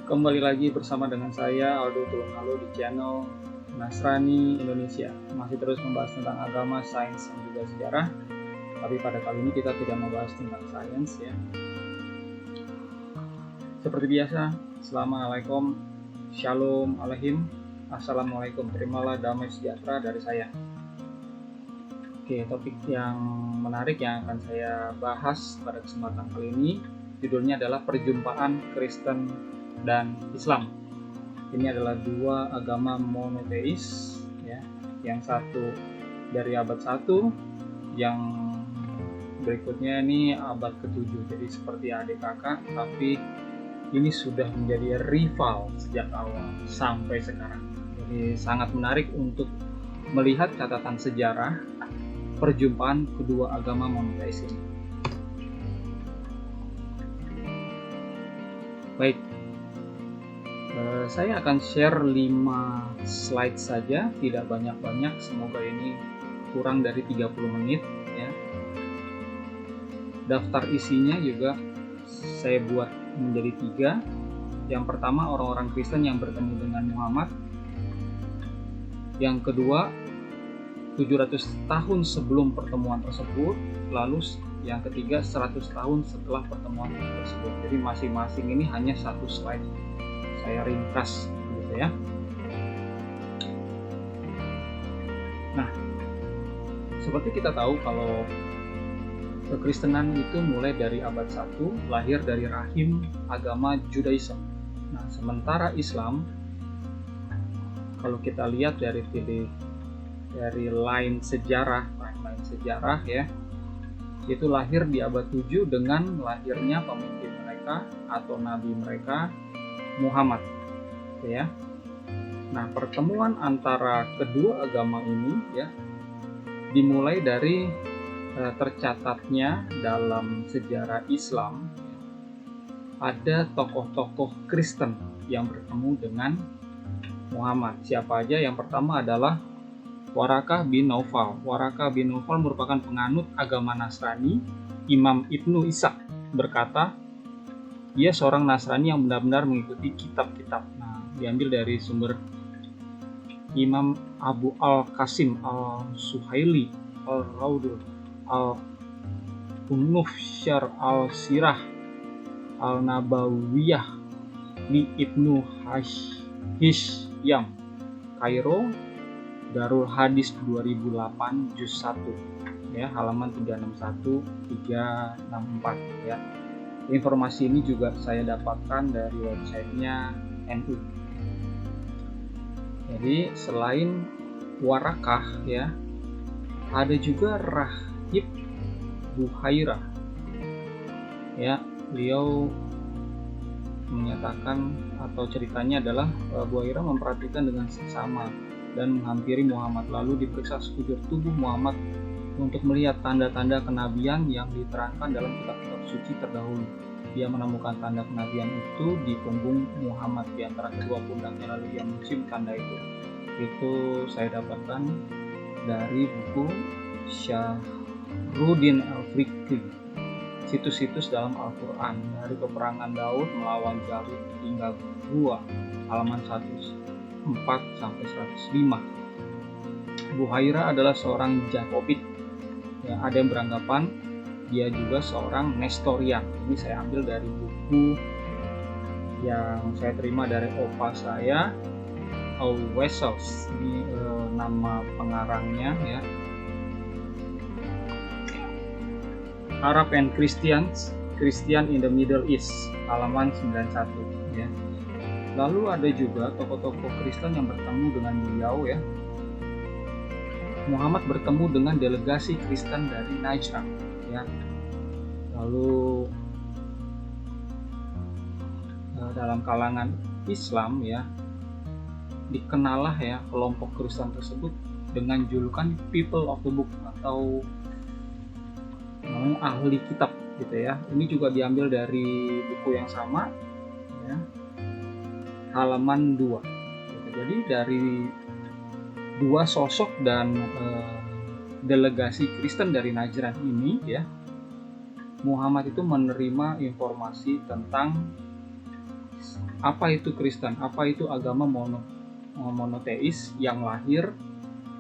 Kembali lagi bersama dengan saya Aldo Tulungalu di channel Nasrani Indonesia. Masih terus membahas tentang agama, sains, dan juga sejarah. Tapi pada kali ini kita tidak membahas tentang sains ya. Seperti biasa, Assalamualaikum, Shalom Aleihim, Assalamualaikum, terimalah damai sejahtera dari saya. Oke, topik yang menarik yang akan saya bahas pada kesempatan kali ini judulnya adalah perjumpaan Kristen dan Islam. Ini adalah dua agama monoteis ya. Yang satu dari abad 1, yang berikutnya ini abad ke-7. Jadi seperti adik kakak, tapi ini sudah menjadi rival sejak awal sampai sekarang. Jadi sangat menarik untuk melihat catatan sejarah perjumpaan kedua agama monoteis ini. Baik, saya akan share 5 slide saja, tidak banyak-banyak, semoga ini kurang dari 30 menit ya. Daftar isinya juga saya buat menjadi 3. Yang pertama, orang-orang Kristen yang bertemu dengan Muhammad. Yang kedua, 700 tahun sebelum pertemuan tersebut. Lalu yang ketiga, 100 tahun setelah pertemuan tersebut. Jadi masing-masing ini hanya satu slide. Saya ringkas gitu ya. Nah, seperti kita tahu kalau kekristenan itu mulai dari abad 1, lahir dari rahim agama Judaism. Nah, sementara Islam, kalau kita lihat dari line sejarah ya, itu lahir di abad 7 dengan lahirnya pemimpin mereka atau nabi mereka, Muhammad ya. Nah, pertemuan antara kedua agama ini ya dimulai dari tercatatnya dalam sejarah Islam ada tokoh-tokoh Kristen yang bertemu dengan Muhammad. Siapa aja? Yang pertama adalah Warakah bin Naufal. Warakah bin Naufal merupakan penganut agama Nasrani. Imam Ibnu Ishaq berkata, dia seorang Nasrani yang benar-benar mengikuti kitab-kitab. Nah, diambil dari sumber Imam Abu Al-Qasim Al-Suhaili Al-Raudul Al-Unufsyar Al-Sirah Al-Nabawiyah di Ibnu Hishyam, Kairo, Darul Hadis 2008 juz 1 ya, halaman 361 364 ya. Informasi ini juga saya dapatkan dari websitenya NU. Jadi selain Warakah ya, ada juga Rahib Buhairah ya. Beliau menyatakan atau ceritanya adalah Buhairah memperhatikan dengan seksama dan menghampiri Muhammad, lalu diperiksa sekujur tubuh Muhammad untuk melihat tanda-tanda kenabian yang diterangkan dalam kitab-kitab suci terdahulu. Dia menemukan tanda kenabian itu di punggung Muhammad di antara kedua pundaknya, lalu dia mencium tanda itu. Itu saya dapatkan dari buku Syahruddin Al-Fikri, situs-situs dalam Al-Quran, dari peperangan Daud melawan Jalut hingga Gua, halaman 104-105. Buhairah adalah seorang Jakobit ya, ada yang beranggapan dia juga seorang Nestorian. Ini saya ambil dari buku yang saya terima dari opa saya, Wessels. Ini nama pengarangnya ya. Arab and Christian in the Middle East, halaman 91 ya. Lalu ada juga tokoh-tokoh Kristen yang bertemu dengan beliau ya. Muhammad bertemu dengan delegasi Kristen dari Najran ya. Lalu dalam kalangan Islam ya, dikenallah ya kelompok Kristen tersebut dengan julukan People of the Book atau namanya ahli kitab gitu ya. Ini juga diambil dari buku yang sama ya, halaman 2. Jadi dari dua sosok dan delegasi Kristen dari Najran ini ya, Muhammad itu menerima informasi tentang apa itu Kristen, apa itu agama monoteis yang lahir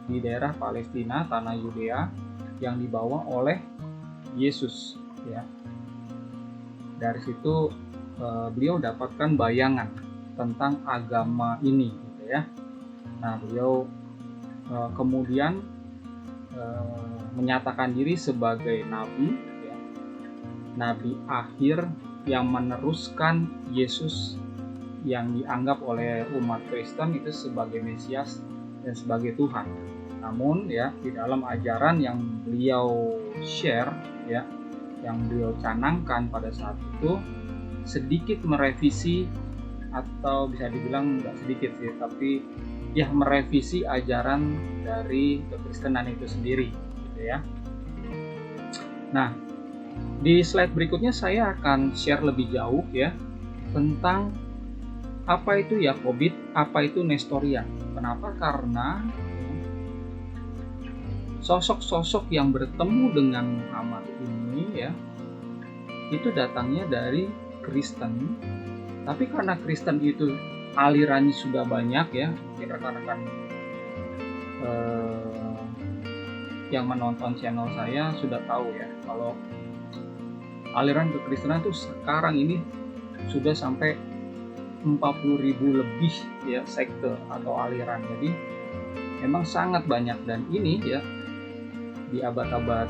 di daerah Palestina, tanah Yudea, yang dibawa oleh Yesus, ya. Dari situ beliau dapatkan bayangan tentang agama ini, gitu ya. Nah, beliau kemudian menyatakan diri sebagai nabi, ya, nabi akhir yang meneruskan Yesus yang dianggap oleh umat Kristen itu sebagai Mesias dan sebagai Tuhan. Namun ya, di dalam ajaran yang beliau share, ya, yang beliau canangkan pada saat itu, sedikit merevisi, atau bisa dibilang nggak sedikit sih, tapi ya merevisi ajaran dari kekristenan itu sendiri, gitu ya. Nah, di slide berikutnya saya akan share lebih jauh ya tentang apa itu Yakobit, apa itu Nestorian. Kenapa? Karena sosok-sosok yang bertemu dengan Muhammad ini ya, itu datangnya dari Kristen. Tapi karena Kristen itu alirannya sudah banyak ya, rekan-rekan yang menonton channel saya sudah tahu ya, kalau aliran kekristenan itu sekarang ini sudah sampai 40.000 lebih ya sekte atau aliran. Jadi memang sangat banyak, dan ini ya di abad-abad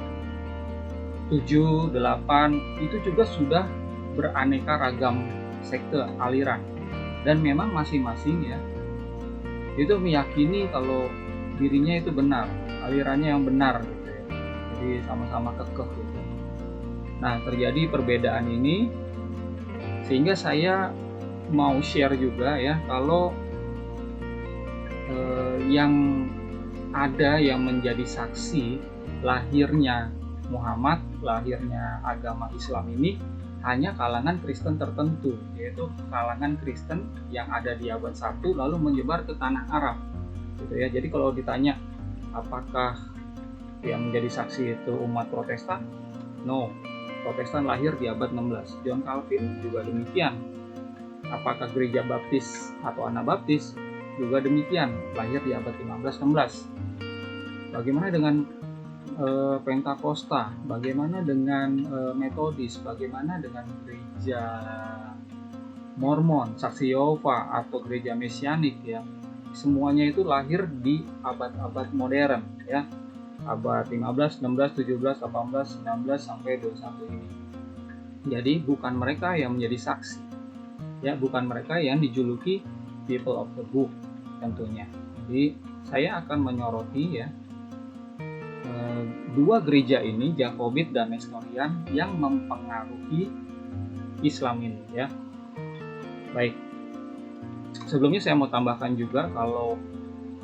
7, 8 itu juga sudah beraneka ragam sekte aliran, dan memang masing-masing ya itu meyakini kalau dirinya itu benar, alirannya yang benar gitu ya. Jadi sama-sama kekeh gitu. Nah, terjadi perbedaan ini sehingga saya mau share juga ya, kalau yang ada yang menjadi saksi lahirnya Muhammad, lahirnya agama Islam ini hanya kalangan Kristen tertentu, yaitu kalangan Kristen yang ada di abad 1 lalu menyebar ke tanah Arab, gitu ya. Jadi kalau ditanya apakah yang menjadi saksi itu umat Protestan? No, Protestan lahir di abad 16. John Calvin juga demikian. Apakah gereja Baptis atau Anabaptis? Juga demikian, lahir di abad 15-16. Bagaimana dengan Pentakosta, bagaimana dengan Metodis, bagaimana dengan gereja Mormon, Saksi Yehova, atau gereja Mesianik ya. Semuanya itu lahir di abad-abad modern ya. Abad 15, 16, 17, 18, 19 sampai 21 ini. Jadi bukan mereka yang menjadi saksi. Ya, bukan mereka yang dijuluki people of the book tentunya. Jadi saya akan menyoroti ya dua gereja ini, Jakobit dan Nestorian, yang mempengaruhi Islam ini ya. Baik, sebelumnya saya mau tambahkan juga kalau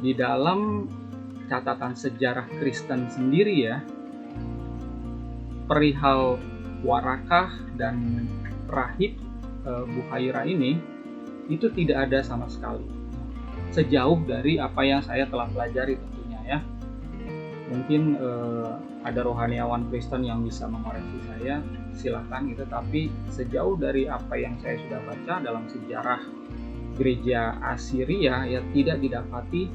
di dalam catatan sejarah Kristen sendiri ya, perihal Warakah dan Rahib Buhaira ini itu tidak ada sama sekali, sejauh dari apa yang saya telah pelajari tentunya ya. Mungkin ada rohaniawan Kristen yang bisa mengoreksi saya, silakan gitu. Tapi sejauh dari apa yang saya sudah baca dalam sejarah gereja Assyria ya, tidak didapati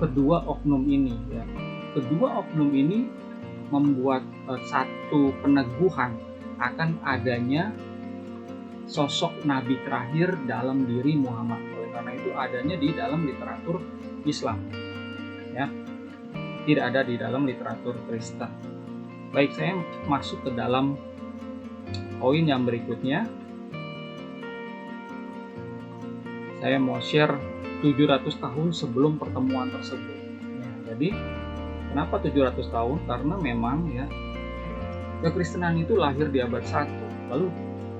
kedua oknum ini ya. Kedua oknum ini membuat satu peneguhan akan adanya sosok nabi terakhir dalam diri Muhammad. Oleh karena itu adanya di dalam literatur Islam ya, tidak ada di dalam literatur Kristen. Baik, saya masuk ke dalam poin yang berikutnya. Saya mau share 700 tahun sebelum pertemuan tersebut ya. Jadi kenapa 700 tahun? Karena memang ya kekristenan itu lahir di abad 1, lalu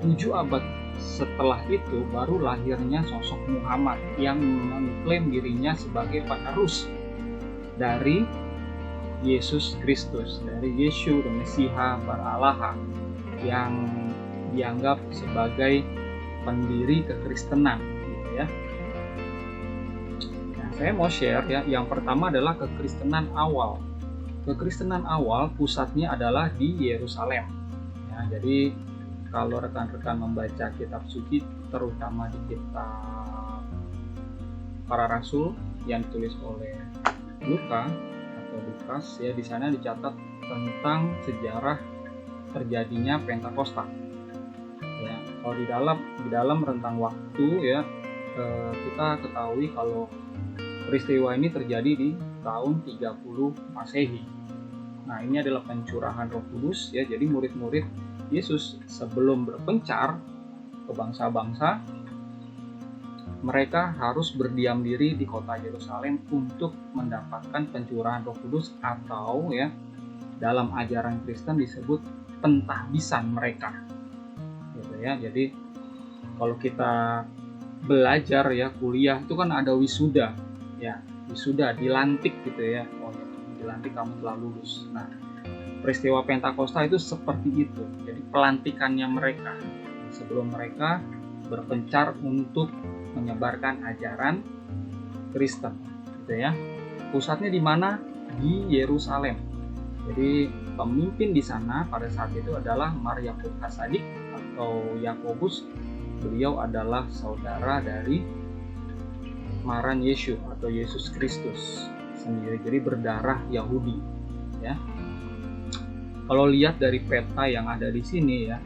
7 abad setelah itu baru lahirnya sosok Muhammad yang mengklaim dirinya sebagai penerus dari Yesus Kristus, dari Yesus, Mesiha, Baralaha, yang dianggap sebagai pendiri kekristenan gitu ya. Nah, saya mau share ya, yang pertama adalah kekristenan awal. Kekristenan awal pusatnya adalah di Yerusalem ya. Jadi kalau rekan-rekan membaca kitab suci, terutama di kitab para rasul yang ditulis oleh Lukas, ya, di sana dicatat tentang sejarah terjadinya Pentakosta. Ya, kalau di dalam rentang waktu, ya, kita ketahui kalau peristiwa ini terjadi di tahun 30 Masehi. Nah, ini adalah pencurahan Roh Kudus, ya. Jadi murid-murid Yesus sebelum berpencar ke bangsa-bangsa, mereka harus berdiam diri di kota Yerusalem untuk mendapatkan pencurahan Roh Kudus, atau, ya, dalam ajaran Kristen disebut pentahbisan mereka. Gitu ya. Jadi kalau kita belajar, ya, kuliah itu kan ada wisuda, ya, wisuda, dilantik gitu ya. Oh, dilantik, kamu telah lulus. Nah, peristiwa Pentakosta itu seperti itu. Jadi pelantikannya mereka sebelum mereka berpencar untuk menyebarkan ajaran Kristen, gitu ya. Pusatnya di mana? Di Yerusalem. Jadi pemimpin di sana pada saat itu adalah Mar Yakub Hasadik atau Yakobus. Beliau adalah saudara dari Maran Yesus atau Yesus Kristus sendiri. Jadi berdarah Yahudi, ya. Kalau lihat dari peta yang ada di sini, ya,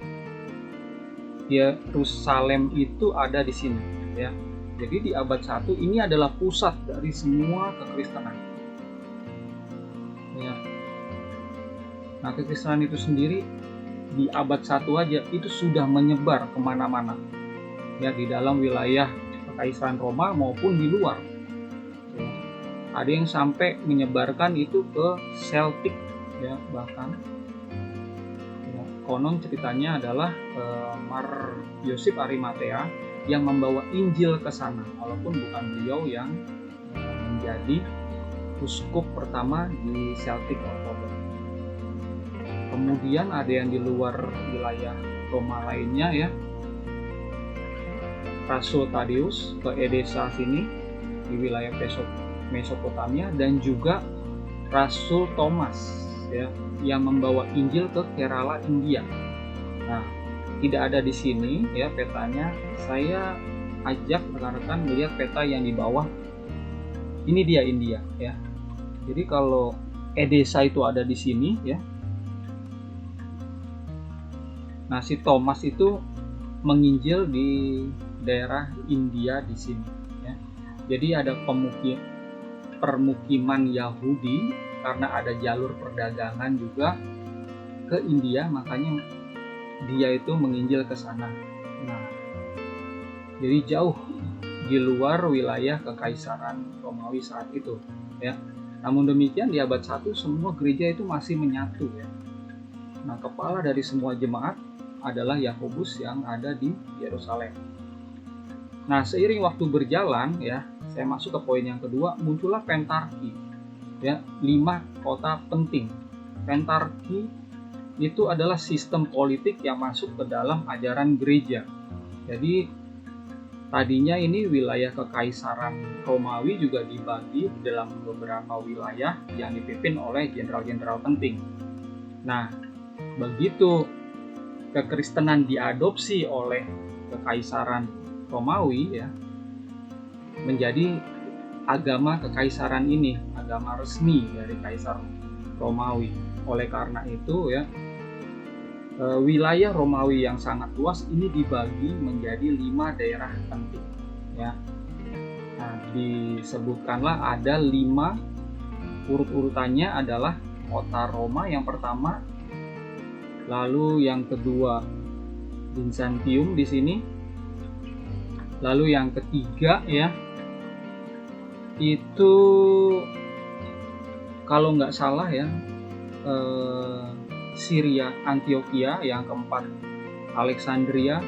Yerusalem itu ada di sini, ya. Jadi di abad 1 ini adalah pusat dari semua kekristenan. Ya. Nah, kekristenan itu sendiri di abad 1 aja itu sudah menyebar kemana-mana, ya, di dalam wilayah Kekaisaran Roma maupun di luar. Ya. Ada yang sampai menyebarkan itu ke Celtic, ya, bahkan. Ya, konon ceritanya adalah Mar Yosef Arimatea yang membawa Injil ke sana, walaupun bukan beliau yang menjadi uskup pertama di Celtic Orthodox. Kemudian ada yang di luar wilayah Roma lainnya, ya. Rasul Tadeus ke Edessa sini di wilayah Mesopotamia, dan juga Rasul Thomas, ya, yang membawa Injil ke Kerala, India. Nah, tidak ada di sini, ya, petanya. Saya ajak rekan-rekan melihat peta yang di bawah. Ini dia India, ya. Jadi kalau Edessa itu ada di sini, ya. Nah, si Thomas itu menginjil di daerah India di sini, ya. Jadi ada permukiman Yahudi karena ada jalur perdagangan juga ke India, makanya dia itu menginjil ke sana. Nah, jadi jauh di luar wilayah Kekaisaran Romawi saat itu, ya. Namun demikian di abad 1 semua gereja itu masih menyatu, ya. Nah, kepala dari semua jemaat adalah Yakobus yang ada di Yerusalem. Nah, seiring waktu berjalan, ya, saya masuk ke poin yang kedua, muncullah pentarki, ya, 5 kota penting. Pentarki itu adalah sistem politik yang masuk ke dalam ajaran gereja. Jadi tadinya ini wilayah Kekaisaran Romawi juga dibagi dalam beberapa wilayah yang dipimpin oleh jenderal-jenderal penting. Nah, begitu kekristenan diadopsi oleh Kekaisaran Romawi, ya, menjadi agama kekaisaran ini, agama resmi dari Kaisar Romawi. Oleh karena itu, ya, wilayah Romawi yang sangat luas ini dibagi menjadi 5 daerah penting, ya. Nah, disebutkanlah ada 5, urut-urutannya adalah kota Roma yang pertama, lalu yang kedua Bizantium di sini, lalu yang ketiga, ya, itu kalau nggak salah, ya, Syria, Antioquia, yang keempat Alexandria.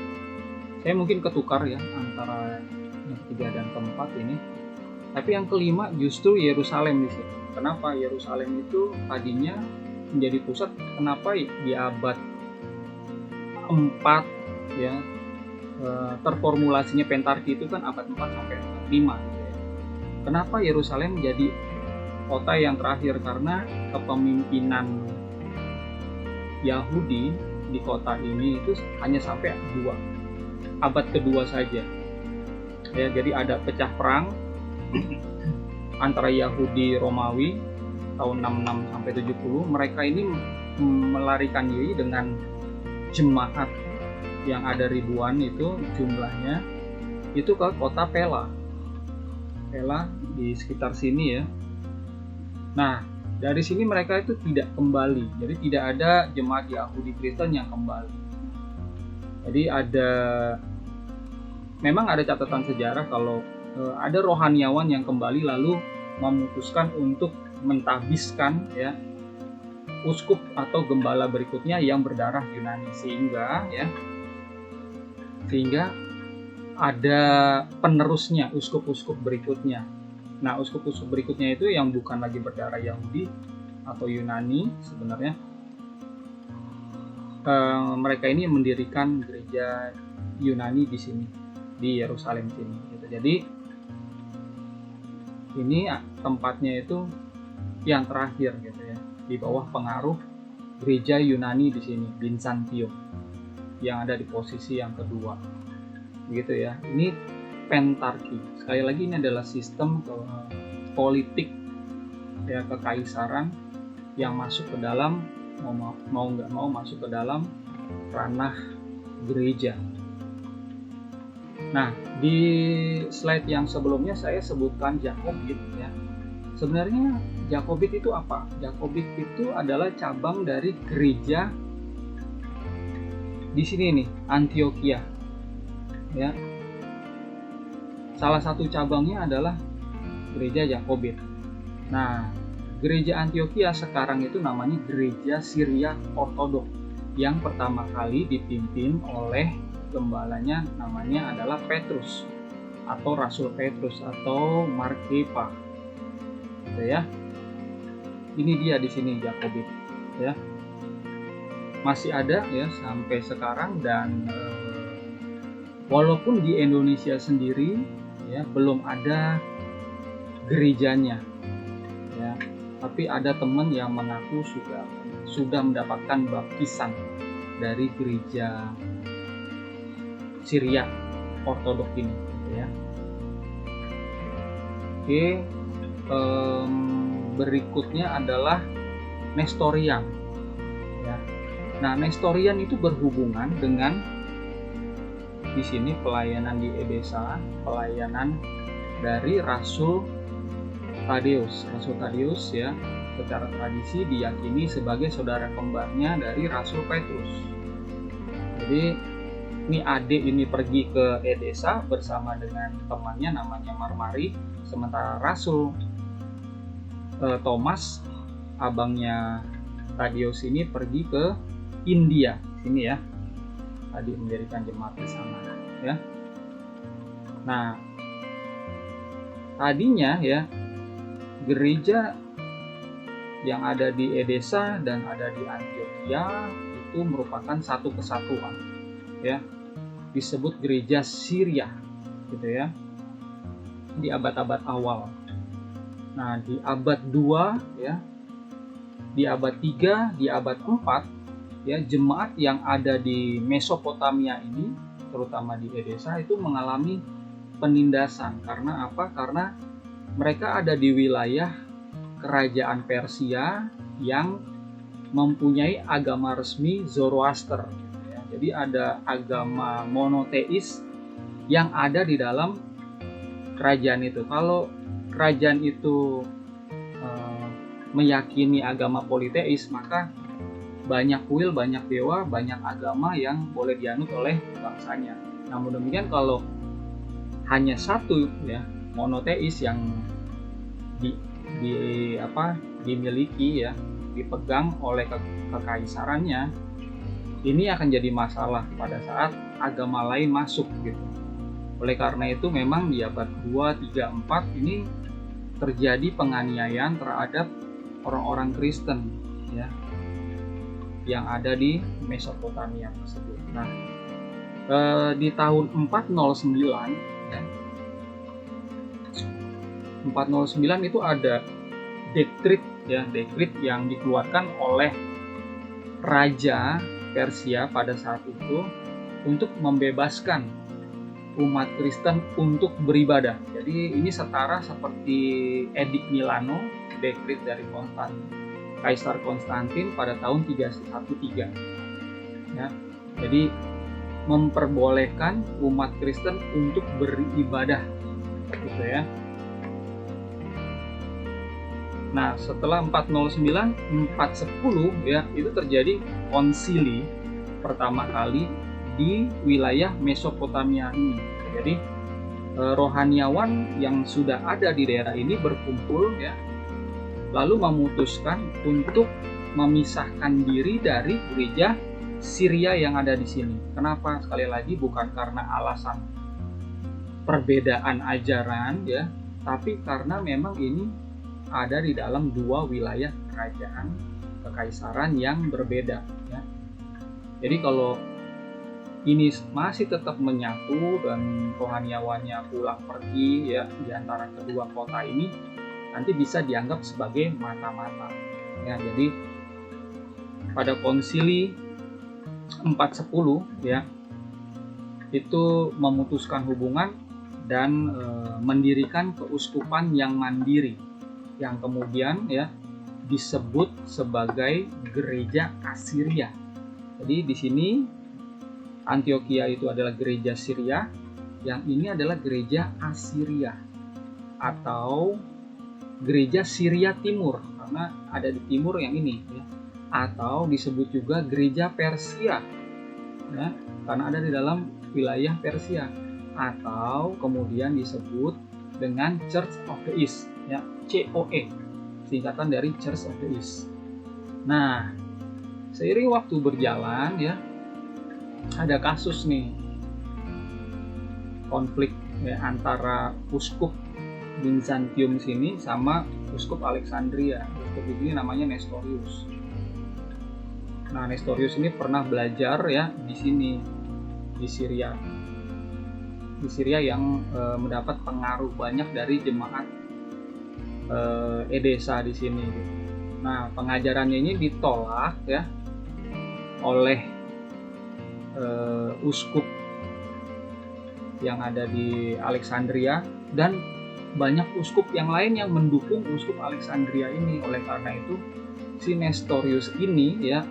Saya mungkin ketukar, ya, antara yang ketiga dan keempat ini. Tapi yang kelima justru Yerusalem di sini. Kenapa Yerusalem itu tadinya menjadi pusat? Kenapa di abad 4, ya, terformulasinya pentarki itu kan abad 4 sampai 5, gitu ya. Kenapa Yerusalem menjadi kota yang terakhir? Karena kepemimpinan Yahudi di kota ini itu hanya sampai abad kedua saja. Ya, jadi ada pecah perang antara Yahudi Romawi tahun 66 sampai 70. Mereka ini melarikan diri dengan jemaat yang ada ribuan itu jumlahnya, itu ke kota Pella di sekitar sini ya. Nah, dari sini mereka itu tidak kembali, jadi tidak ada jemaat Yahudi Kristen yang kembali. Jadi memang ada catatan sejarah kalau ada rohaniawan yang kembali lalu memutuskan untuk mentahbiskan ya uskup atau gembala berikutnya yang berdarah Yunani, sehingga ada penerusnya, uskup-uskup berikutnya. Nah, uskup-uskup berikutnya itu yang bukan lagi berdarah Yahudi atau Yunani sebenarnya. Mereka ini mendirikan gereja Yunani di sini, di Yerusalem sini gitu. Jadi ini tempatnya itu yang terakhir gitu ya, di bawah pengaruh gereja Yunani di sini, Byzantium, yang ada di posisi yang kedua gitu ya. Ini pentarki, sekali lagi ini adalah sistem politik ya, kekaisaran yang masuk ke dalam mau nggak mau masuk ke dalam ranah gereja. Nah, di slide yang sebelumnya saya sebutkan Jakobit ya. Sebenarnya Jakobit itu apa? Jakobit itu adalah cabang dari gereja di sini nih, Antioquia. Ya. Salah satu cabangnya adalah gereja Jakobit. Nah, gereja Antioquia sekarang itu namanya Gereja Syria Ortodok, yang pertama kali dipimpin oleh gembalanya namanya adalah Petrus atau Rasul Petrus atau Markepa. Gitu ya. Ini dia di sini Jakobit ya. Masih ada ya sampai sekarang, dan walaupun di Indonesia sendiri ya belum ada gerejanya ya, tapi ada teman yang mengaku sudah mendapatkan baptisan dari gereja Syria Ortodok ini gitu ya. Oke, berikutnya adalah Nestorian ya. Nah, Nestorian itu berhubungan dengan di sini pelayanan di Edesa, pelayanan dari Rasul Tadeus ya, secara tradisi diyakini sebagai saudara kembarnya dari Rasul Petrus. Jadi ini adik ini pergi ke Edesa bersama dengan temannya namanya Marmari, sementara Rasul Thomas, abangnya Tadeus ini pergi ke India sini ya. Tadi mendirikan jemaat di sana ya. Nah, tadinya ya gereja yang ada di Edesa dan ada di Antioquia itu merupakan satu kesatuan ya, disebut gereja Syria gitu ya, di abad-abad awal. Nah, di abad 2 ya, di abad 3, di abad 4 ya, jemaat yang ada di Mesopotamia ini, terutama di Edesa, itu mengalami penindasan. Karena apa? Karena mereka ada di wilayah kerajaan Persia yang mempunyai agama resmi Zoroaster ya. Jadi ada agama monoteis yang ada di dalam kerajaan itu. Kalau kerajaan itu meyakini agama politeis, maka banyak kuil, banyak dewa, banyak agama yang boleh dianut oleh bangsanya. Namun demikian kalau hanya satu ya, monoteis yang dimiliki ya, dipegang oleh kekaisarannya, ini akan jadi masalah pada saat agama lain masuk gitu. Oleh karena itu memang di abad 2, 3, 4 ini terjadi penganiayaan terhadap orang-orang Kristen ya, yang ada di Mesopotamia tersebut. Nah, di tahun 409 ya, 409 itu ada dekrit yang dikeluarkan oleh raja Persia pada saat itu untuk membebaskan umat Kristen untuk beribadah. Jadi ini setara seperti Edik Milano, dekret dari Kaisar Konstantin pada tahun 313. Ya. Jadi memperbolehkan umat Kristen untuk beribadah, gitu ya. Nah, setelah 409, 410 ya, itu terjadi konsili pertama kali di wilayah Mesopotamia ini. Jadi rohaniawan yang sudah ada di daerah ini berkumpul ya, lalu memutuskan untuk memisahkan diri dari gereja Syria yang ada di sini. Kenapa? Sekali lagi bukan karena alasan perbedaan ajaran ya, tapi karena memang ini ada di dalam dua wilayah kerajaan kekaisaran yang berbeda ya. Jadi kalau ini masih tetap menyatu dan rohaniawannya pulang pergi ya di antara kedua kota ini, nanti bisa dianggap sebagai mata-mata ya. Jadi pada konsili 410 ya, itu memutuskan hubungan dan mendirikan keuskupan yang mandiri yang kemudian ya disebut sebagai gereja Asiria. Jadi di sini Antioquia itu adalah gereja Syria, yang ini adalah gereja Asiria atau gereja Syria Timur, karena ada di timur yang ini ya. Atau disebut juga gereja Persia ya, karena ada di dalam wilayah Persia, atau kemudian disebut dengan Church of the East ya, COE, singkatan dari Church of the East. Nah, seiring waktu berjalan ya, ada kasus nih konflik ya, antara uskup Bizantium sini sama uskup Alexandria. Uskup ini namanya Nestorius. Nah, Nestorius ini pernah belajar ya di sini di Syria. Di Syria yang mendapat pengaruh banyak dari jemaat Edessa di sini. Nah, pengajarannya ini ditolak ya oleh uskup yang ada di Alexandria, dan banyak uskup yang lain yang mendukung uskup Alexandria ini. Oleh karena itu si Nestorius ini ya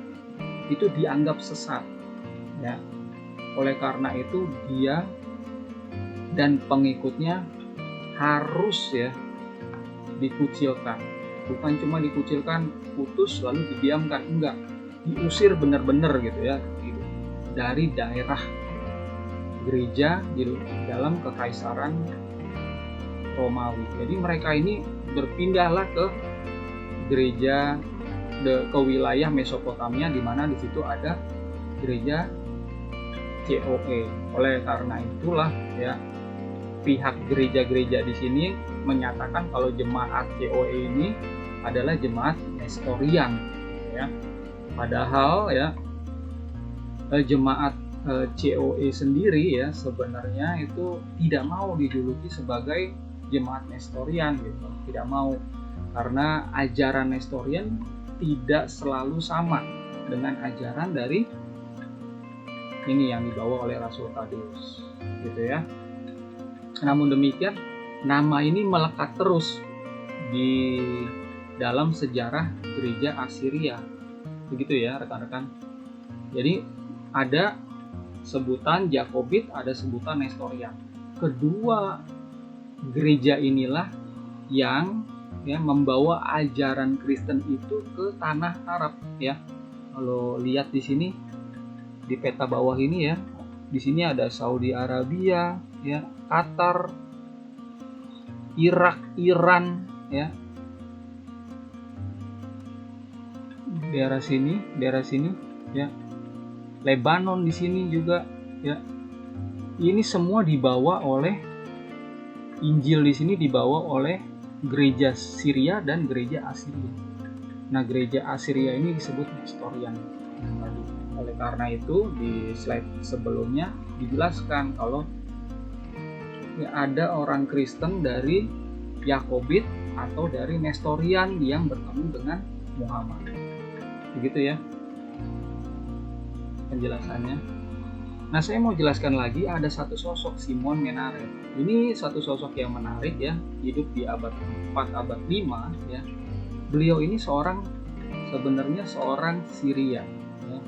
itu dianggap sesat ya. Oleh karena itu dia dan pengikutnya harus ya dikucilkan. Bukan cuma dikucilkan, putus lalu didiamkan, enggak, diusir benar-benar gitu ya dari daerah gereja di dalam kekaisaran Romawi. Jadi mereka ini berpindahlah ke gereja ke wilayah Mesopotamia, di mana di situ ada gereja COE. Oleh karena itulah ya pihak gereja-gereja di sini menyatakan kalau jemaat COE ini adalah jemaat Nestorian ya. Padahal ya jemaat COE sendiri ya sebenarnya itu tidak mau dijuluki sebagai jemaat Nestorian gitu. Tidak mau, karena ajaran Nestorian tidak selalu sama dengan ajaran dari ini yang dibawa oleh Rasul Tadeus gitu ya. Namun demikian, nama ini melekat terus di dalam sejarah gereja Asiria. Begitu ya rekan-rekan. Jadi ada sebutan Jakobit, ada sebutan Nestorian. Kedua gereja inilah yang ya membawa ajaran Kristen itu ke tanah Arab ya. Kalau lihat di sini di peta bawah ini ya, di sini ada Saudi Arabia ya, Qatar, Irak, Iran ya. Daerah sini ya. Lebanon di sini juga ya. Ini semua dibawa oleh Injil, di sini dibawa oleh gereja Syria dan gereja Asiria. Nah, gereja Asiria ini disebut Nestorian. Oleh karena itu di slide sebelumnya dijelaskan kalau ya, ada orang Kristen dari Yakobit atau dari Nestorian yang bertemu dengan Muhammad. Begitu ya. penjelasannya. Nah, saya mau jelaskan lagi ada satu sosok, Simon Menaret. Ini satu sosok yang menarik ya, hidup di abad 4, abad 5 ya. Beliau ini sebenarnya seorang Syria ya.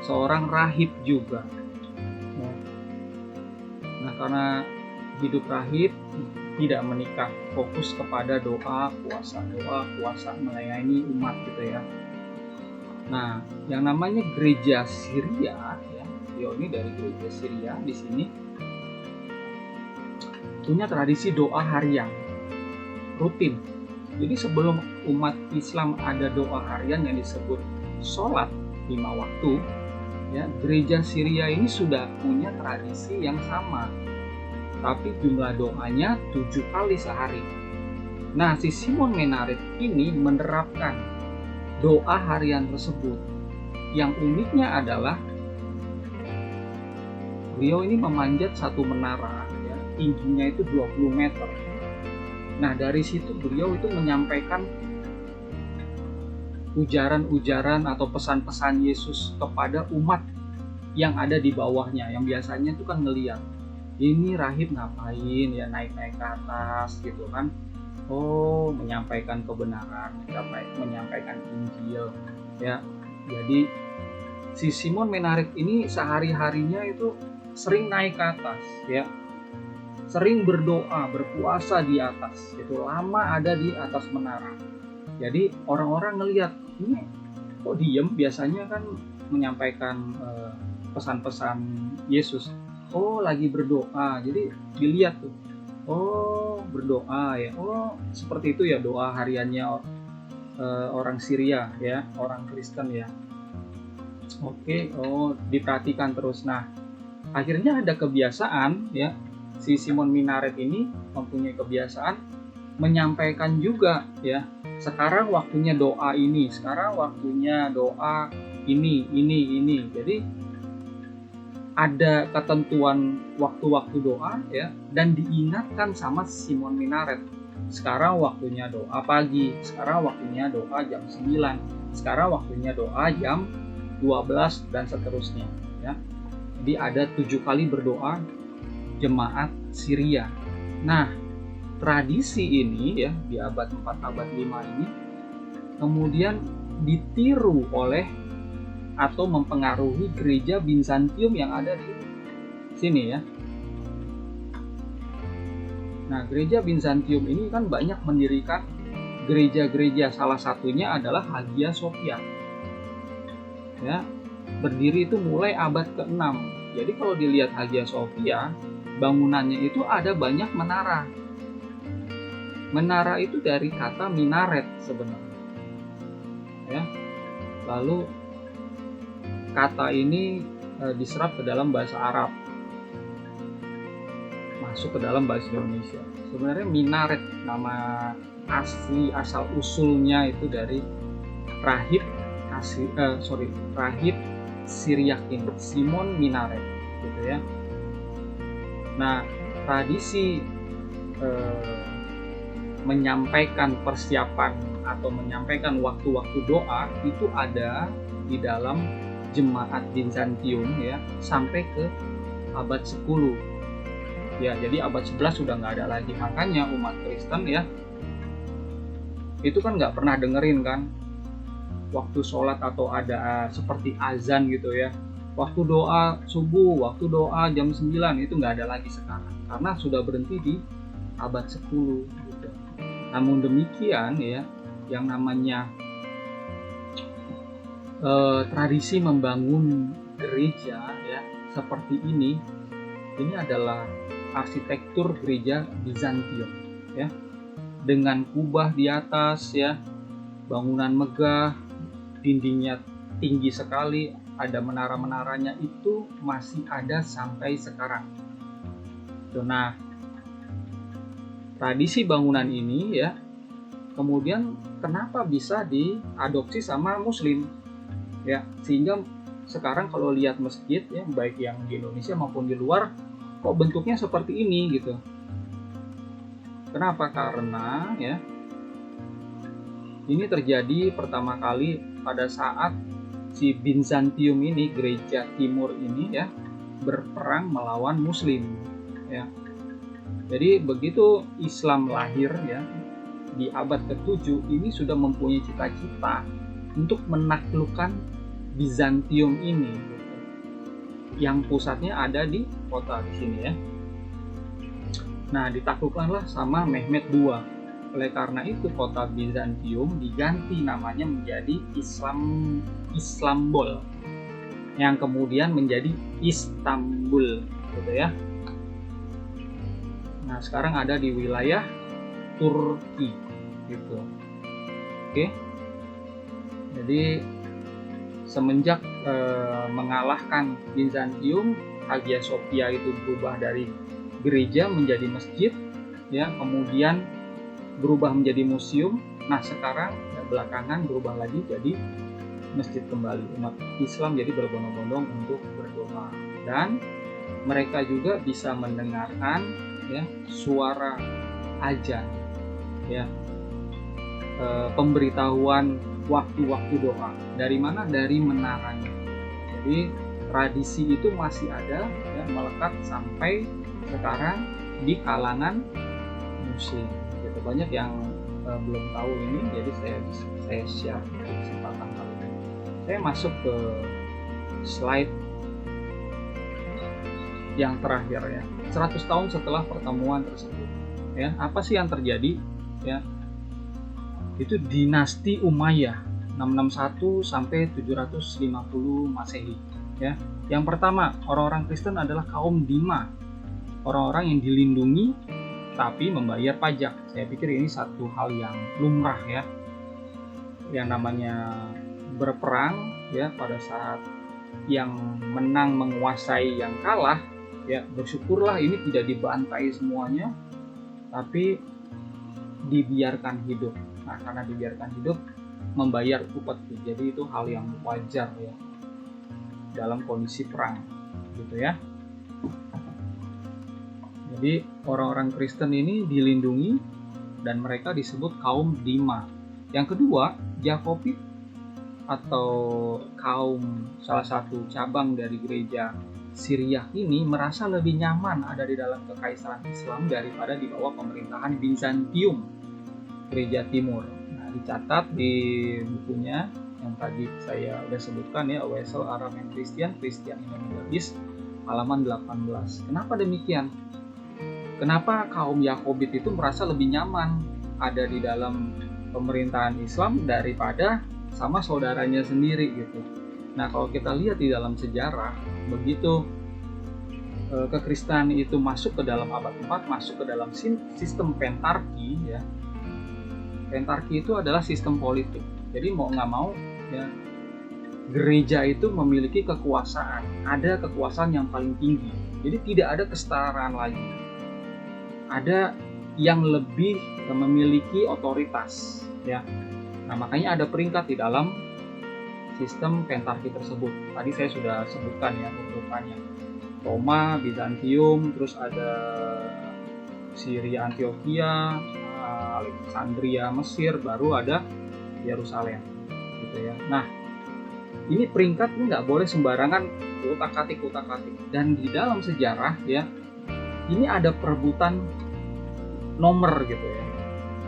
Seorang rahib juga ya. Nah, karena hidup rahib, tidak menikah, fokus kepada doa puasa melayani umat gitu ya. Nah, yang namanya gereja Syria ya, beliau ini dari gereja Syria di sini punya tradisi doa harian rutin. Jadi sebelum umat Islam ada doa harian yang disebut sholat 5 waktu ya, gereja Syria ini sudah punya tradisi yang sama, tapi jumlah doanya 7 kali sehari. Nah, si Simon Menaret ini menerapkan doa harian tersebut. Yang uniknya adalah beliau ini memanjat satu menara ya, tingginya itu 20 meter. Nah, dari situ beliau itu menyampaikan ujaran-ujaran atau pesan-pesan Yesus kepada umat yang ada di bawahnya, yang biasanya itu kan ngeliat ini rahib ngapain ya, naik-naik ke atas gitu kan. Oh, menyampaikan kebenaran, menyampaikan Injil ya. Jadi si Simon Menaret ini sehari-harinya itu sering naik ke atas ya, sering berdoa, berpuasa di atas, itu lama ada di atas menara. Jadi orang-orang ngelihat ini kok diem, biasanya kan menyampaikan pesan-pesan Yesus. Oh, lagi berdoa. Jadi dilihat tuh, oh berdoa ya, oh seperti itu ya doa hariannya orang Syria ya, orang Kristen ya. Oke, oh diperhatikan terus. Nah, akhirnya ada kebiasaan ya, si Simon Menaret ini mempunyai kebiasaan menyampaikan juga ya, sekarang waktunya doa ini, sekarang waktunya doa ini. Jadi ada ketentuan waktu-waktu doa ya, dan diingatkan sama Simon Menaret. Sekarang waktunya doa pagi, sekarang waktunya doa jam 9, sekarang waktunya doa jam 12 dan seterusnya ya. Jadi ada 7 kali berdoa jemaat Syria. Nah, tradisi ini ya di abad 4, abad 5 ini kemudian ditiru oleh atau mempengaruhi gereja Bizantium yang ada di sini ya. Nah, gereja Bizantium ini kan banyak mendirikan gereja-gereja, salah satunya adalah Hagia Sophia. Ya, berdiri itu mulai abad ke-6. Jadi kalau dilihat Hagia Sophia, bangunannya itu ada banyak menara. Menara itu dari kata minaret sebenarnya. Ya. Lalu kata ini diserap ke dalam bahasa Arab, masuk ke dalam bahasa Indonesia. Sebenarnya minaret nama asli asal usulnya itu dari rahib Syriak ini, Simon Menaret gitu ya. Nah, tradisi menyampaikan persiapan atau menyampaikan waktu-waktu doa itu ada di dalam jemaat Bizantium ya, sampai ke abad 10 ya. Jadi abad 11 sudah nggak ada lagi. Makanya umat Kristen ya itu kan nggak pernah dengerin kan waktu sholat atau ada seperti azan gitu ya, waktu doa subuh, waktu doa jam 9, itu nggak ada lagi sekarang karena sudah berhenti di abad 10 gitu. Namun demikian ya, yang namanya tradisi membangun gereja ya seperti ini adalah arsitektur gereja Bizantium ya, dengan kubah di atas ya, bangunan megah, dindingnya tinggi sekali, ada menara-menaranya, itu masih ada sampai sekarang. Nah, tradisi bangunan ini ya kemudian kenapa bisa diadopsi sama Muslim ya, sehingga sekarang kalau lihat masjid ya, baik yang di Indonesia maupun di luar, kok bentuknya seperti ini gitu. Kenapa? Karena ya ini terjadi pertama kali pada saat si Bizantium ini, gereja timur ini ya, berperang melawan Muslim ya. Jadi begitu Islam lahir ya di abad ke-7 ini sudah mempunyai cita-cita untuk menaklukkan Bizantium ini gitu, yang pusatnya ada di kota di sini ya. Nah, ditaklukkanlah sama Mehmed II. Oleh karena itu kota Bizantium diganti namanya menjadi Islambol, yang kemudian menjadi Istanbul gitu ya. Nah, sekarang ada di wilayah Turki gitu. Oke. Jadi semenjak mengalahkan Bizantium, Hagia Sophia itu berubah dari gereja menjadi masjid ya, kemudian berubah menjadi museum. Nah, sekarang belakangan berubah lagi jadi masjid kembali. Umat Islam jadi berbondong-bondong untuk berdoa, dan mereka juga bisa mendengarkan ya suara azan ya, pemberitahuan waktu-waktu doa. Dari mana? Dari menaranya. Jadi tradisi itu masih ada ya, melekat sampai sekarang di kalangan muslim gitu. Banyak yang belum tahu ini, jadi saya share di kesempatan kali ini. Saya masuk ke slide yang terakhir ya. 100 tahun setelah pertemuan tersebut ya, apa sih yang terjadi ya? Itu dinasti Umayyah 661 sampai 750 Masehi ya. Yang pertama, orang-orang Kristen adalah kaum Dima, orang-orang yang dilindungi tapi membayar pajak. Saya pikir ini satu hal yang lumrah ya. Yang namanya berperang ya, pada saat yang menang menguasai yang kalah ya, bersyukurlah ini tidak dibantai semuanya, tapi dibiarkan hidup. Nah, karena dibiarkan hidup, membayar upeti. Jadi itu hal yang wajar ya dalam kondisi perang gitu ya. Jadi orang-orang Kristen ini dilindungi dan mereka disebut kaum Dima. Yang kedua, Jakobit atau kaum salah satu cabang dari gereja Syria ini merasa lebih nyaman ada di dalam kekaisaran Islam daripada di bawah pemerintahan Bizantium, gereja timur. Nah, dicatat di bukunya yang tadi saya sudah sebutkan ya, Wessel, Arab and Christian in the Middle East, halaman 18. Kenapa demikian? Kenapa kaum Yakobit itu merasa lebih nyaman ada di dalam pemerintahan Islam daripada sama saudaranya sendiri gitu? Nah, kalau kita lihat di dalam sejarah, begitu kekristenan itu masuk ke dalam abad 4, masuk ke dalam sistem pentarki ya. Pentarki itu adalah sistem politik. Jadi mau nggak mau ya, gereja itu memiliki kekuasaan. Ada kekuasaan yang paling tinggi. Jadi tidak ada kesetaraan lagi. Ada yang lebih memiliki otoritas ya. Nah, makanya ada peringkat di dalam sistem pentarki tersebut. Tadi saya sudah sebutkan ya urutannya. Roma, Bizantium, terus ada Syria, Antioquia, Alexandria, Mesir, baru ada Yerusalem gitu ya. Nah, ini peringkat ini nggak boleh sembarangan utak-atik. Dan di dalam sejarah ya, ini ada perebutan nomor gitu ya.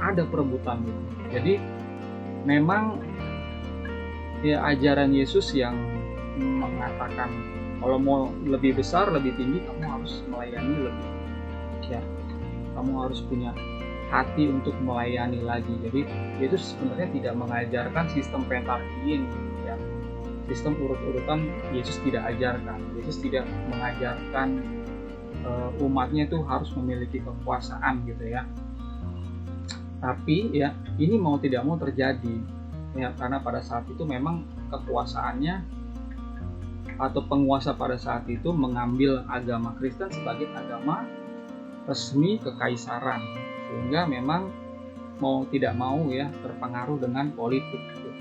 Ada perebutan gitu. Jadi memang ya ajaran Yesus yang mengatakan kalau mau lebih besar, lebih tinggi, kamu harus melayani lebih ya. Kamu harus punya hati untuk melayani lagi. Jadi Yesus sebenarnya tidak mengajarkan sistem pentarki ini ya. Sistem urut-urutan Yesus tidak ajarkan. Yesus tidak mengajarkan umatnya itu harus memiliki kekuasaan gitu ya. Tapi ya ini mau tidak mau terjadi ya, karena pada saat itu memang kekuasaannya atau penguasa pada saat itu mengambil agama Kristen sebagai agama resmi kekaisaran, sehingga memang mau tidak mau ya terpengaruh dengan politik gitu.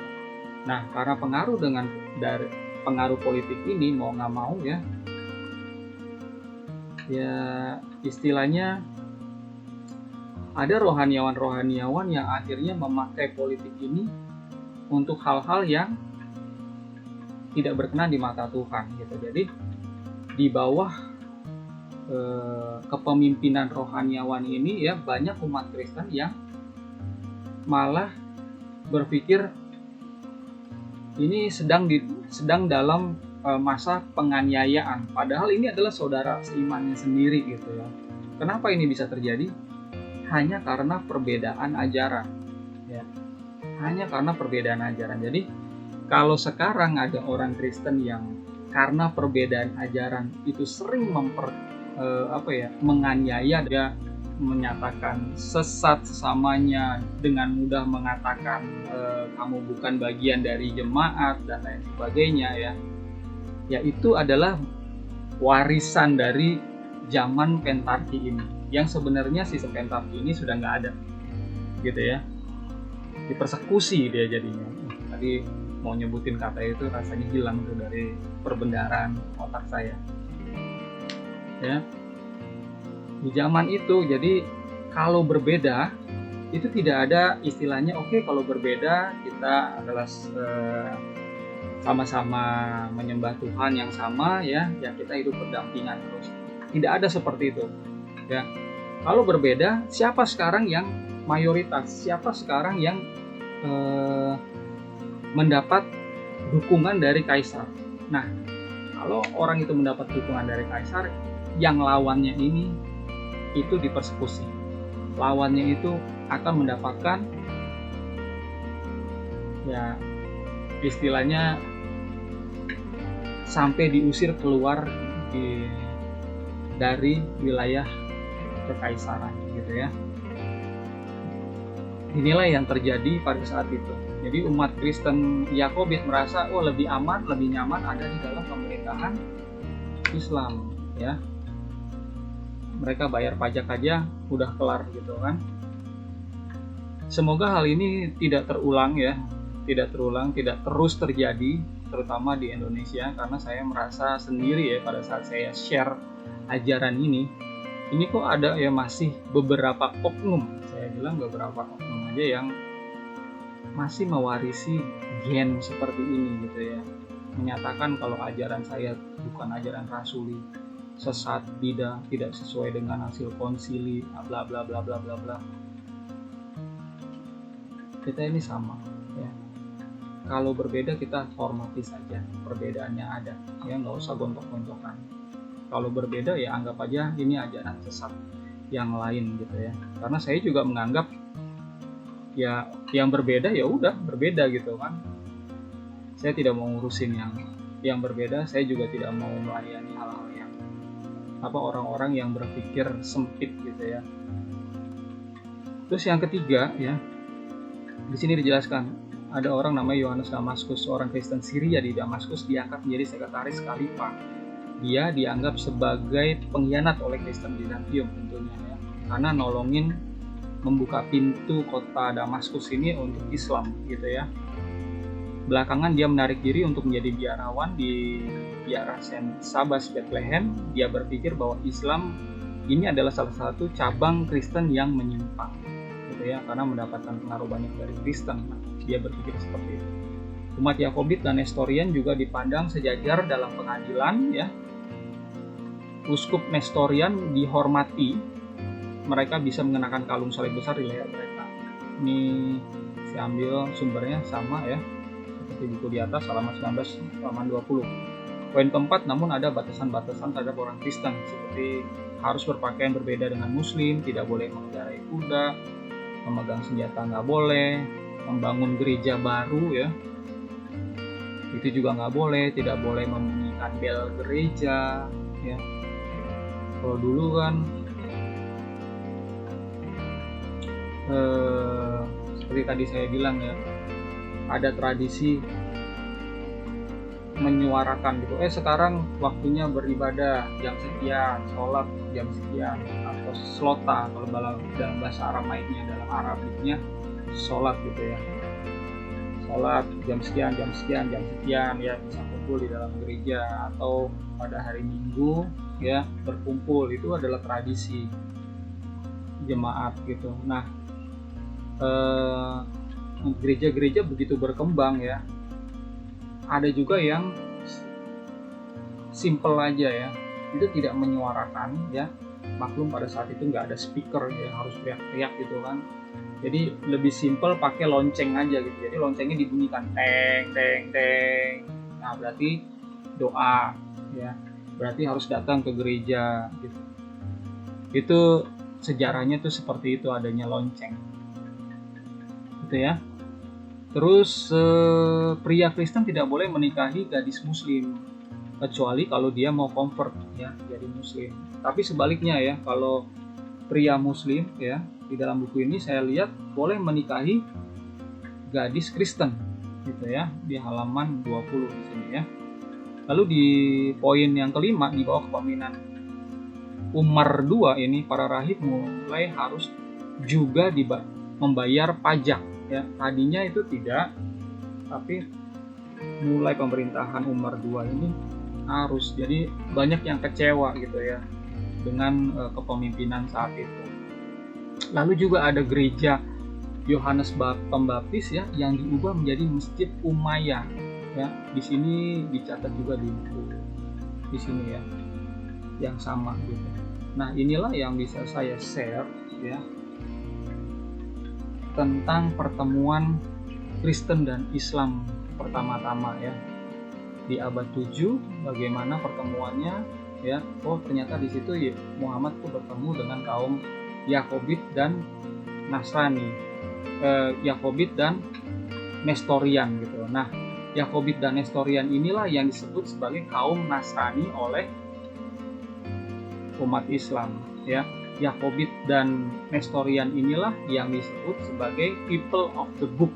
Nah, karena pengaruh politik ini mau nggak mau ya istilahnya ada rohaniawan yang akhirnya memakai politik ini untuk hal-hal yang tidak berkenan di mata Tuhan gitu. Jadi di bawah kepemimpinan rohaniawan ini ya, banyak umat Kristen yang malah berpikir ini sedang dalam masa penganiayaan, padahal ini adalah saudara seimannya sendiri gitu ya. Kenapa ini bisa terjadi? Hanya karena perbedaan ajaran ya. Hanya karena perbedaan ajaran. Jadi kalau sekarang ada orang Kristen yang karena perbedaan ajaran itu sering menganiaya, dia menyatakan sesat sesamanya, dengan mudah mengatakan kamu bukan bagian dari jemaat dan lain sebagainya ya. Ya itu adalah warisan dari zaman pentarki ini, yang sebenarnya sistem pentarki ini sudah nggak ada gitu ya. Dipersekusi dia jadinya. Tadi mau nyebutin kata itu rasanya hilang tuh dari perbendaharaan otak saya ya. Di zaman itu, jadi kalau berbeda itu tidak ada istilahnya oke, kalau berbeda kita adalah sama-sama menyembah Tuhan yang sama ya kita hidup berdampingan terus. Tidak ada seperti itu ya. Kalau berbeda, siapa sekarang yang mayoritas, siapa sekarang yang mendapat dukungan dari kaisar? Nah, kalau orang itu mendapat dukungan dari kaisar, yang lawannya ini itu dipersekusi. Lawannya itu akan mendapatkan ya istilahnya sampai diusir keluar dari wilayah kekaisaran gitu ya. Inilah yang terjadi pada saat itu. Jadi umat Kristen Yakobit merasa lebih aman, lebih nyaman ada di dalam pemerintahan Islam ya. Mereka bayar pajak aja udah kelar gitu kan. Semoga hal ini tidak terulang ya, tidak terus terjadi, terutama di Indonesia, karena saya merasa sendiri ya pada saat saya share ajaran ini kok ada ya masih beberapa oknum, saya bilang beberapa oknum aja yang masih mewarisi gen seperti ini gitu ya, menyatakan kalau ajaran saya bukan ajaran rasuli, sesat, bidah, tidak sesuai dengan hasil konsili, bla bla bla bla bla bla. Kita ini sama ya. Kalau berbeda kita hormati saja, perbedaannya ada ya, nggak usah gontok-gontokan. Kalau berbeda ya anggap aja ini ajaran sesat yang lain gitu ya. Karena saya juga menganggap ya yang berbeda ya udah berbeda gitu kan. Saya tidak mau ngurusin yang berbeda, saya juga tidak mau melayani hal-hal yang orang-orang yang berpikir sempit gitu ya. Terus yang ketiga ya, di sini dijelaskan ada orang namanya Yohanes Damaskus, seorang Kristen Syria di Damaskus, diangkat menjadi sekretaris Khalifah. Dia dianggap sebagai pengkhianat oleh Kristen Bizantium tentunya ya, karena nolongin membuka pintu kota Damaskus ini untuk Islam gitu ya. Belakangan dia menarik diri untuk menjadi biarawan di biara Saint Sabas Bethlehem. Dia berpikir bahwa Islam ini adalah salah satu cabang Kristen yang menyimpang gitu ya, karena mendapatkan pengaruh banyak dari Kristen. Nah, dia berpikir seperti itu. Umat Yakobit dan Nestorian juga dipandang sejajar dalam pengadilan ya. Uskup Nestorian dihormati, mereka bisa mengenakan kalung salib besar di leher mereka. Ini saya ambil sumbernya sama ya, seperti buku di atas, halaman 19, halaman 20. Poin keempat, namun ada batasan-batasan terhadap orang Kristen, seperti harus berpakaian berbeda dengan Muslim, tidak boleh mengendarai kuda, memegang senjata nggak boleh, membangun gereja baru ya, itu juga nggak boleh, tidak boleh membunyikan bel gereja ya. Kalau dulu kan seperti tadi saya bilang ya, ada tradisi menyuarakan gitu, sekarang waktunya beribadah jam sekian, sholat jam sekian, atau slota kalau dalam bahasa Aramaiknya, dalam Arabiknya sholat gitu ya, sholat jam sekian ya, bisa kumpul di dalam gereja, atau pada hari Minggu ya berkumpul. Itu adalah tradisi jemaat gitu. Nah, gereja-gereja begitu berkembang ya, ada juga yang simple aja ya, itu tidak menyuarakan ya. Maklum pada saat itu nggak ada speaker ya, harus teriak-teriak gitu kan. Jadi lebih simple pakai lonceng aja gitu. Jadi loncengnya dibunyikan teng teng teng. Nah berarti doa ya, berarti harus datang ke gereja gitu. Itu sejarahnya tuh seperti itu, adanya lonceng gitu ya. Terus pria Kristen tidak boleh menikahi gadis Muslim kecuali kalau dia mau convert ya jadi Muslim. Tapi sebaliknya ya, kalau pria Muslim ya di dalam buku ini saya lihat boleh menikahi gadis Kristen gitu ya, di halaman 20 di sini ya. Lalu di poin yang kelima di bawah kepemimpinan Umar II ini, para rahib mulai harus juga membayar pajak ya. Tadinya itu tidak, tapi mulai pemerintahan Umar II ini harus. Jadi banyak yang kecewa gitu ya dengan kepemimpinan saat itu. Lalu juga ada gereja Yohanes Pembaptis ya yang diubah menjadi Masjid Umayyah ya. Di sini dicatat juga di buku di sini ya yang sama gitu. Nah, inilah yang bisa saya share ya tentang pertemuan Kristen dan Islam pertama-tama ya di abad 7, bagaimana pertemuannya ya. Oh, ternyata di situ ya, Muhammad tuh bertemu dengan kaum Yakobit dan Nasrani, Yakobit dan Nestorian gitu. Nah, Yakobit dan Nestorian inilah yang disebut sebagai kaum Nasrani oleh umat Islam ya. Yakobit dan Nestorian inilah yang disebut sebagai people of the book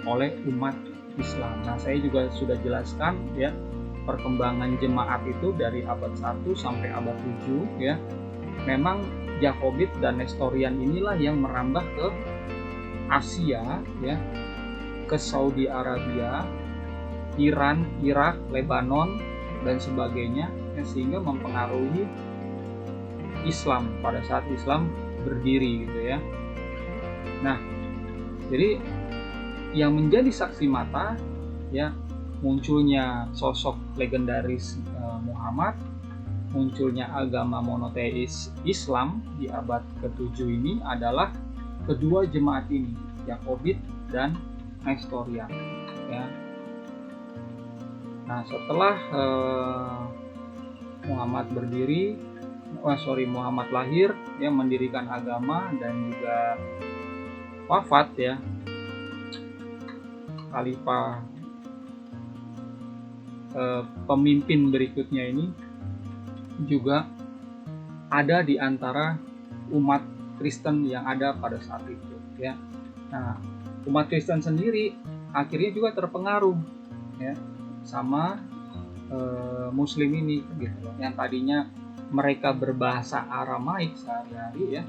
oleh umat Islam. Nah, saya juga sudah jelaskan ya perkembangan jemaat itu dari abad 1 sampai abad 7 ya. Memang Yakobit dan Nestorian inilah yang merambah ke Asia ya, ke Saudi Arabia, Iran, Irak, Lebanon dan sebagainya ya, sehingga mempengaruhi Islam pada saat Islam berdiri gitu ya. Nah, jadi yang menjadi saksi mata ya munculnya sosok legendaris Muhammad, munculnya agama monoteis Islam di abad ke-7 ini adalah kedua jemaat ini, Yakobit dan Nestorian ya. Nah, setelah Muhammad lahir ya, mendirikan agama dan juga wafat ya, khalifah pemimpin berikutnya ini juga ada di antara umat Kristen yang ada pada saat itu ya. Nah, umat Kristen sendiri akhirnya juga terpengaruh ya sama Muslim ini gitu loh. Yang tadinya mereka berbahasa Aramaik sehari-hari ya,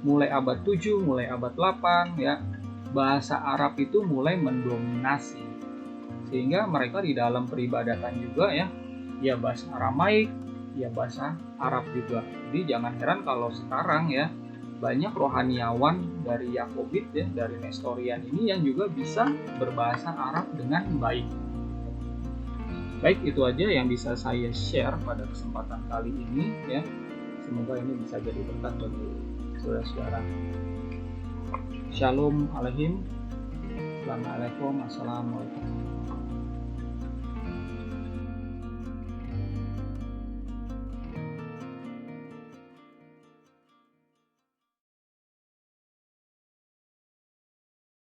mulai abad 7, mulai abad 8 ya, bahasa Arab itu mulai mendominasi, sehingga mereka di dalam peribadatan juga ya bahasa Aramaik, ya bahasa Arab juga. Jadi jangan heran kalau sekarang ya banyak rohaniawan dari Yakobit ya, dari Nestorian ini yang juga bisa berbahasa Arab dengan baik. Baik, itu aja yang bisa saya share pada kesempatan kali ini ya. Semoga ini bisa jadi berkat bagi saudara-saudara. Shalom alaikum. Assalamualaikum.